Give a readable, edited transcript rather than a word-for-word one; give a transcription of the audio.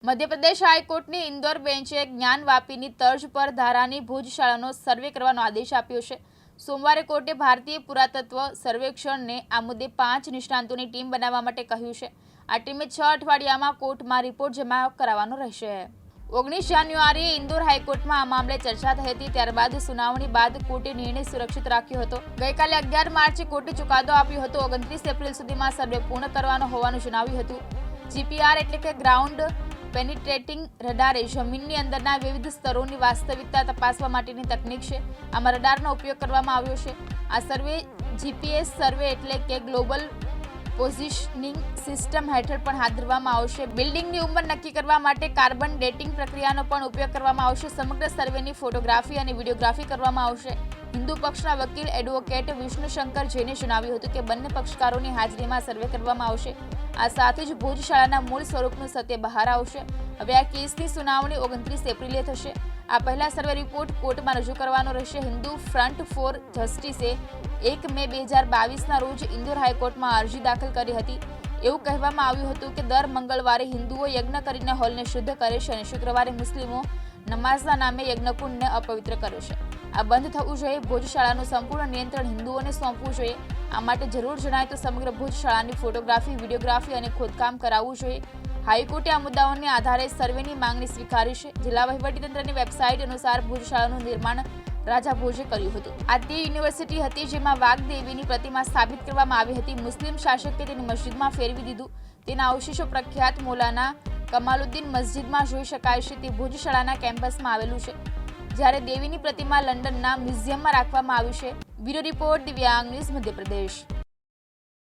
મધ્યપ્રદેશ હાઈકોર્ટની ઇન્દોર બેન્ચે જ્ઞાનવાપીની તર્જ પર ધારાની ભુજ શાળાનો સર્વે કરવાનો આદેશ આપ્યો છે। સોમવારે કોર્ટે ભારતીય પુરાતત્વ સર્વેક્ષણને આ મુદ્દે 5 નિષ્ણાંતોની ટીમ બનાવવા માટે કહ્યું છે। આ ટીમે 6 અઠવાડિયામાં કોર્ટમાં રિપોર્ટ જમા કરવાનો રહેશે। 19 જાન્યુઆરીએ ઇન્દોર હાઈકોર્ટમાં આ મામલે ચર્ચા થઈ હતી। ત્યારબાદ સુનાવણી બાદ કોર્ટે નિર્ણય સુરક્ષિત રાખ્યો હતો। ગઈકાલે 11 માર્ચે કોર્ટે ચુકાદો આપ્યો હતો। 29 એપ્રિલ સુધીમાં સર્વે પૂર્ણ કરવાનો હોવાનું જણાવ્યું હતું। જીપીઆર એટલે કે ગ્રાઉન્ડ પેનિટ્રેટિંગ રડાર જમીનની અંદરના વિવિધ સ્તરોની વાસ્તવિકતા તપાસવા માટેની તકનીક છે। આમાં રડારનો ઉપયોગ કરવામાં આવ્યો છે। આ સર્વે જીપીએસ સર્વે એટલે કે ગ્લોબલ પોઝિશનિંગ સિસ્ટમ હેઠળ પણ હાથ ધરવામાં આવશે। બિલ્ડિંગની ઉંમર નક્કી કરવા માટે કાર્બન ડેટિંગ પ્રક્રિયાનો પણ ઉપયોગ કરવામાં આવશે। સમગ્ર સર્વેની ફોટોગ્રાફી અને વિડીયોગ્રાફી કરવામાં આવશે। હિન્દુ પક્ષના વકીલ એડવોકેટ વિષ્ણુ શંકર જૈને જણાવ્યું હતું કે બંને પક્ષકારોની હાજરીમાં સર્વે કરવામાં આવશે। આ સાથે જ ભુજ શાળાના મૂળ સ્વરૂપનું સત્ય બહાર આવશે। હવે આ કેસની સુનાવણી 29 એપ્રિલે થશે। આ પહેલા સર્વે રિપોર્ટ કોર્ટમાં રજૂ કરવાનો રહેશે। હિન્દુ ફ્રન્ટ ફોર જસ્ટિસે 1 મે 2022ના રોજ ઇન્દોર હાઈકોર્ટમાં અરજી દાખલ કરી હતી। એવું કહેવામાં આવ્યું હતું કે દર મંગળવારે હિન્દુઓ યજ્ઞ કરીને હોલને શુદ્ધ કરે છે અને શુક્રવારે મુસ્લિમો નમાઝના નામે યજ્ઞકુંડને અપવિત્ર કરે છે। આ બંધ થવું જોઈએ। ભુજ શાળાનું સંપૂર્ણ નિયંત્રણ હિન્દુઓને સોંપવું જોઈએ। આ માટે જરૂર જણાય તો સમગ્ર ભુજ શાળાની ફોટોગ્રાફી, વિડીયોગ્રાફી અને ખોદકામ કરાવવું જોઈએ। હાઈકોર્ટે આ મુદ્દાઓને આધારે સર્વેની માંગણી સ્વીકારી છે। જિલ્લા વહીવટીતંત્રની વેબસાઇટ અનુસાર ભુજ શાળાનું નિર્માણ રાજા ભોજે કર્યું હતું। આ તે યુનિવર્સિટી હતી જેમાં વાઘદેવીની પ્રતિમા સ્થાપિત કરવામાં આવી હતી। મુસ્લિમ શાસકે તેની મસ્જિદમાં ફેરવી દીધું। તેના અવશેષો પ્રખ્યાત મૌલાના કમાલુદ્દીન મસ્જિદમાં જોઈ શકાય છે। તે ભુજ શાળાના કેમ્પસમાં આવેલું છે, જ્યારે દેવીની પ્રતિમા લંડનના મ્યુઝિયમમાં રાખવામાં આવી છે। બ્યુરો રિપોર્ટ, દિવ્યાંગ ન્યૂઝ, મધ્યપ્રદેશ।